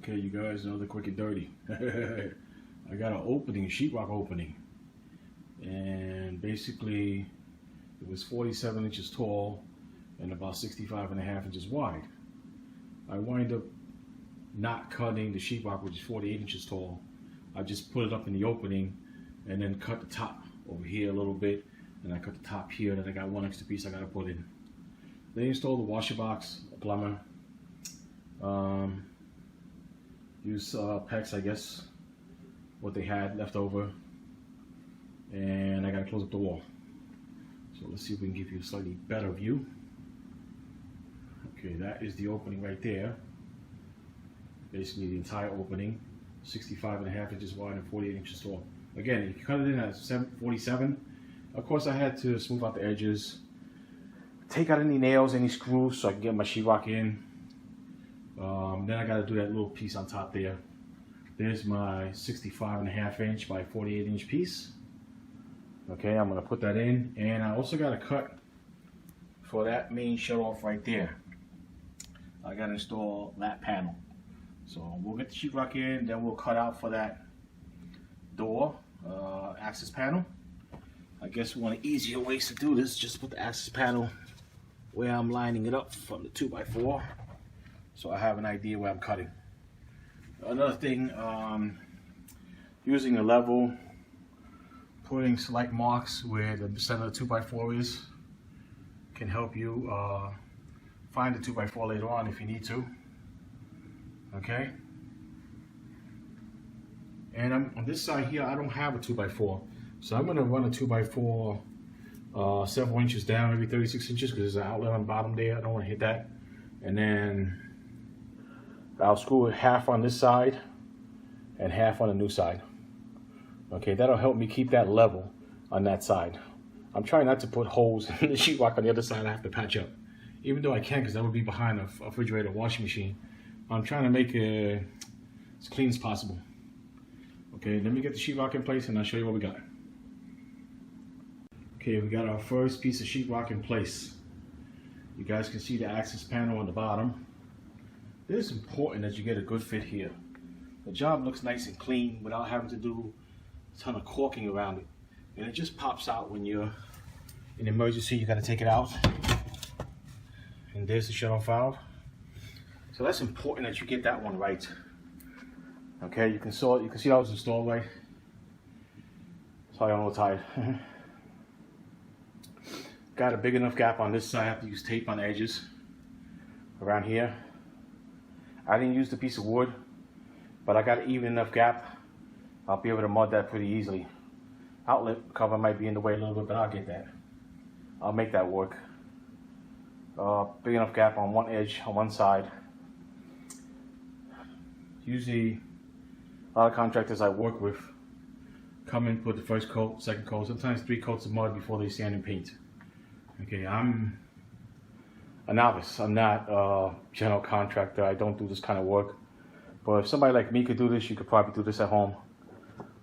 Okay, you guys, another quick and dirty. I got an opening, a sheetrock opening, and basically it was 47 inches tall and about 65.5 inches wide. I wind up not cutting the sheetrock, which is 48 inches tall. I just put it up in the opening and then cut the top over here a little bit, and I cut the top here. Then I got one extra piece I got to put in. They installed the washer box, a plumber. Use PEX, I guess, what they had left over, and I gotta close up the wall. So let's see if we can give you a slightly better view. Okay, that is the opening right there. Basically the entire opening, 65.5 inches wide and 48 inches tall. Again, if you cut it in at 47, of course I had to smooth out the edges, take out any nails, any screws, so I can get my sheetrock in. Then I got to do that little piece on top there. There's my 65.5 inch by 48 inch piece. Okay, I'm going to put that in, and I also got to cut for that main shut off right there. I got to install that panel. So we'll get the sheetrock in, then we'll cut out for that door access panel. I guess one of the easier ways to do this is just put the access panel where I'm lining it up from the 2x4. So I have an idea where I'm cutting. Another thing, using a level, putting slight marks where the center of the 2x4 is can help you find the 2x4 later on if you need to. Okay? And on this side here, I don't have a 2x4. So I'm going to run a 2x4 several inches down, maybe 36 inches, because there's an outlet on the bottom there. I don't want to hit that. And then I'll screw it half on this side and half on the new side. Okay, that'll help me keep that level on that side. I'm trying not to put holes in the sheetrock on the other side I have to patch up. Even though I can, because that would be behind a refrigerator washing machine. I'm trying to make it as clean as possible. Okay, let me get the sheetrock in place and I'll show you what we got. Okay, we got our first piece of sheetrock in place. You guys can see the access panel on the bottom. It is important that you get a good fit here. The job looks nice and clean without having to do a ton of caulking around it. And it just pops out when you're in emergency. You got to take it out. And there's the shut-off valve. So that's important that you get that one right. Okay, you can see that was installed right. Sorry, I'm a little tired. Got a big enough gap on this side. I have to use tape on the edges around here. I didn't use the piece of wood, but I got an even enough gap. I'll be able to mud that pretty easily. Outlet cover might be in the way a little bit, but I'll get that. I'll make that work. Big enough gap on one edge, on one side. Usually, a lot of contractors I work with come in, put the first coat, second coat, sometimes 3 coats of mud before they sand and paint. Okay, I'm a novice. I'm not a general contractor. I don't do this kind of work. But if somebody like me could do this, you could probably do this at home.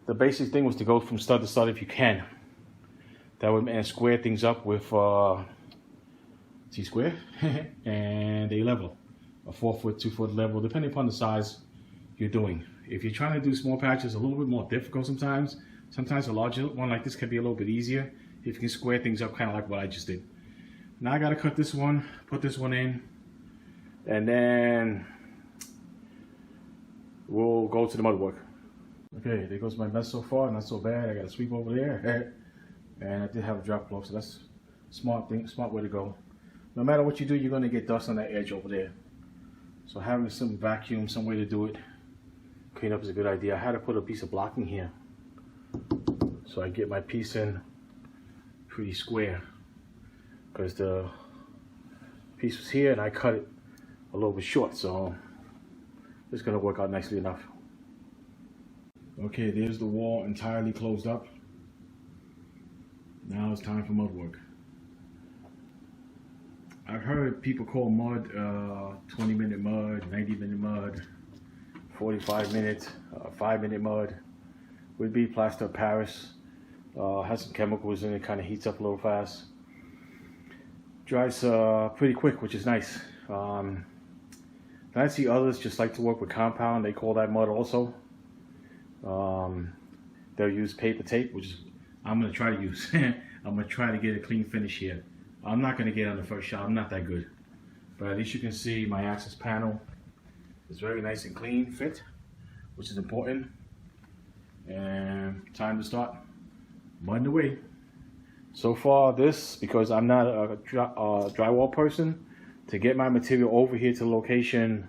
The basic thing was to go from stud to stud if you can. That would and square things up with T-square and a level, a 4-foot, 2-foot level, depending upon the size you're doing. If you're trying to do small patches, a little bit more difficult sometimes. Sometimes a larger one like this can be a little bit easier if you can square things up, kind of like what I just did. Now I gotta cut this one, put this one in, and then we'll go to the mud work. Okay, there goes my mess so far, not so bad. I gotta sweep over there, and I did have a drop cloth, so that's a smart way to go. No matter what you do, you're gonna get dust on that edge over there. So having some vacuum, some way to do it, clean up is a good idea. I had to put a piece of blocking here, so I get my piece in pretty square. Because the piece was here and I cut it a little bit short, so it's going to work out nicely enough. Okay, there's the wall entirely closed up. Now it's time for mud work. I've heard people call mud 20-minute mud, 90-minute mud, 45-minute, 5-minute mud. Would be plaster of Paris. Has some chemicals in it, kind of heats up a little fast. Dries pretty quick, which is nice. And I see others just like to work with compound. They call that mud also. They'll use paper tape, which is I'm gonna try to use. I'm gonna try to get a clean finish here. I'm not gonna get on the first shot. I'm not that good, but at least you can see my access panel is very nice and clean fit, which is important. And time to start mudding away. So far, this, because I'm not a drywall person, to get my material over here to the location,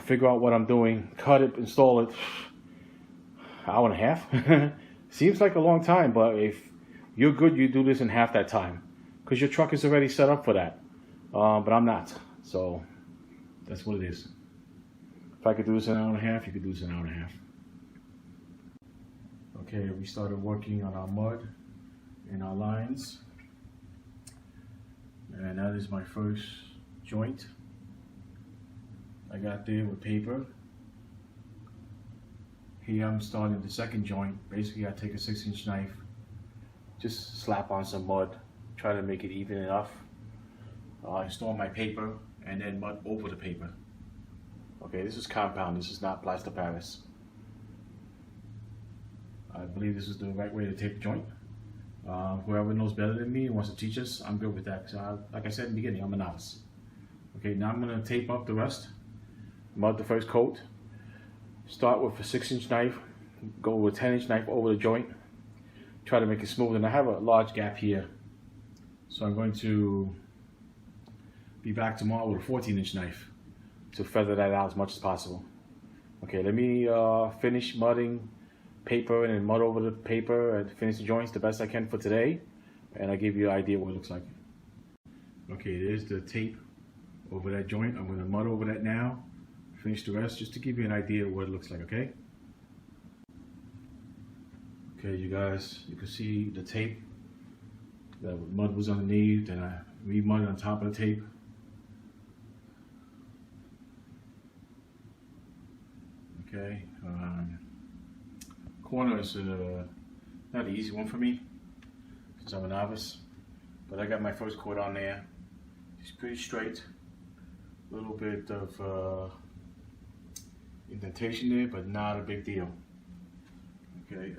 figure out what I'm doing, cut it, install it, hour and a half. Seems like a long time, but if you're good, you do this in half that time, because your truck is already set up for that. But I'm not, so that's what it is. If I could do this in an hour and a half, you could do this in an hour and a half. Okay, we started working on our mud and our lines, and that is my first joint. I got there with paper. Here I'm starting the second joint. Basically, I take a 6-inch knife, just slap on some mud, try to make it even enough. Install my paper and then mud over the paper. Okay, this is compound, this is not plaster Paris. I believe this is the right way to tape the joint. Whoever knows better than me and wants to teach us, I'm good with that. So like I said in the beginning, I'm a novice. Okay, now I'm going to tape up the rest. Mud the first coat. Start with a 6-inch knife. Go with a 10-inch knife over the joint. Try to make it smooth. And I have a large gap here, so I'm going to be back tomorrow with a 14-inch knife to feather that out as much as possible. Okay, let me finish mudding paper and then mud over the paper and finish the joints the best I can for today, and I'll give you an idea what it looks like. Okay, there's the tape over that joint. I'm going to mud over that now, finish the rest, just to give you an idea of what it looks like. Okay, you guys, you can see the tape. The mud was underneath, and I re-mudded on top of the tape. Okay, corner is not an easy one for me, since I'm a novice, but I got my first coat on there. It's pretty straight, a little bit of indentation there, but not a big deal. Okay,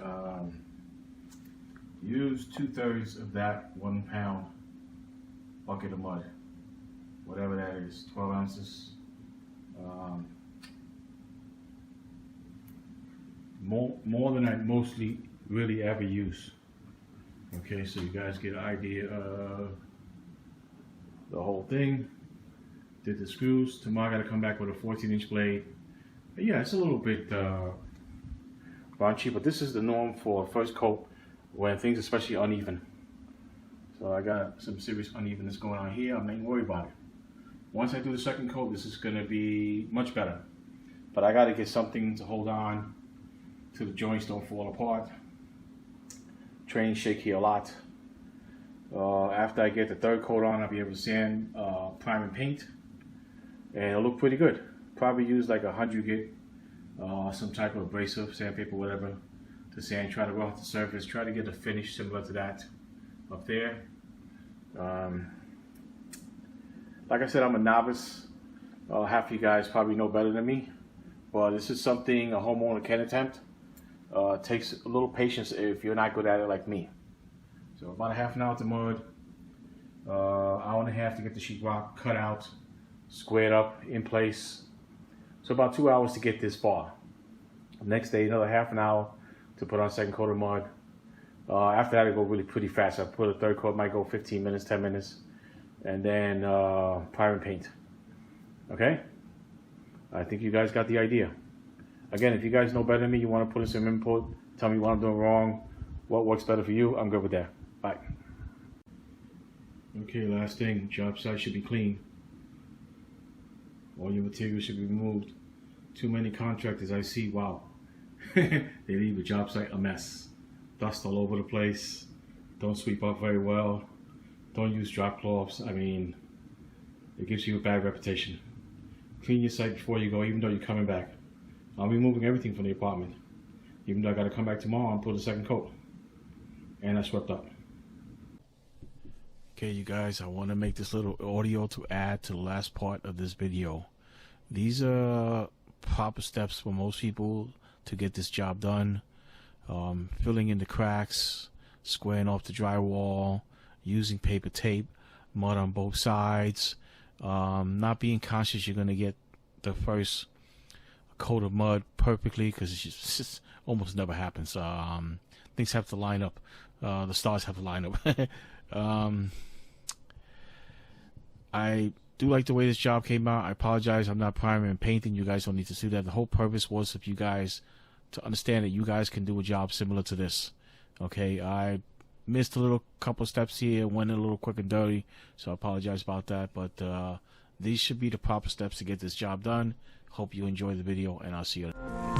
use 2/3 of that 1 pound bucket of mud, whatever that is, 12 ounces. More than I mostly really ever use. Okay, so you guys get an idea of the whole thing. Did the screws. Tomorrow I gotta come back with a 14-inch blade. But yeah, it's a little bit raunchy, but this is the norm for first coat when things are especially uneven. So I got some serious unevenness going on here. I'm not even worried about it. Once I do the second coat, this is gonna be much better. But I gotta get something to hold on so the joints don't fall apart. Trains shake here a lot. After I get the third coat on, I'll be able to sand, prime and paint, and it'll look pretty good. Probably use like 100 grit, some type of abrasive, sandpaper, whatever, to sand, try to rough the surface, try to get a finish similar to that up there. Like I said, I'm a novice. Half of you guys probably know better than me, but this is something a homeowner can attempt. Takes a little patience if you're not good at it like me. So about a half an hour to mud, hour and a half to get the sheetrock cut out, squared up, in place. So about 2 hours to get this far. Next day, another half an hour to put on second coat of mud. After that, it go really pretty fast. I put a third coat, might go 15 minutes, 10 minutes, and then prime and paint. Okay? I think you guys got the idea. Again, if you guys know better than me, you want to put in some input, tell me what I'm doing wrong, what works better for you, I'm good with that. Bye. Okay, last thing, job site should be clean. All your material should be removed. Too many contractors I see, wow. They leave a job site a mess. Dust all over the place, don't sweep up very well, don't use drop cloths. I mean, it gives you a bad reputation. Clean your site before you go, even though you're coming back. I'll be moving everything from the apartment, even though I got to come back tomorrow and put a second coat. And I swept up. Okay, you guys, I want to make this little audio to add to the last part of this video. These are proper steps for most people to get this job done. Filling in the cracks, squaring off the drywall, using paper tape, mud on both sides, not being conscious you're going to get the first coat of mud perfectly, because it just almost never happens. Things have to line up. The stars have to line up. I do like the way this job came out. I apologize, I'm not priming and painting. You guys don't need to do that. The whole purpose was for you guys to understand that you guys can do a job similar to this. Okay, I missed a little couple steps here, went a little quick and dirty, so I apologize about that. But these should be the proper steps to get this job done. Hope you enjoy the video, and I'll see you.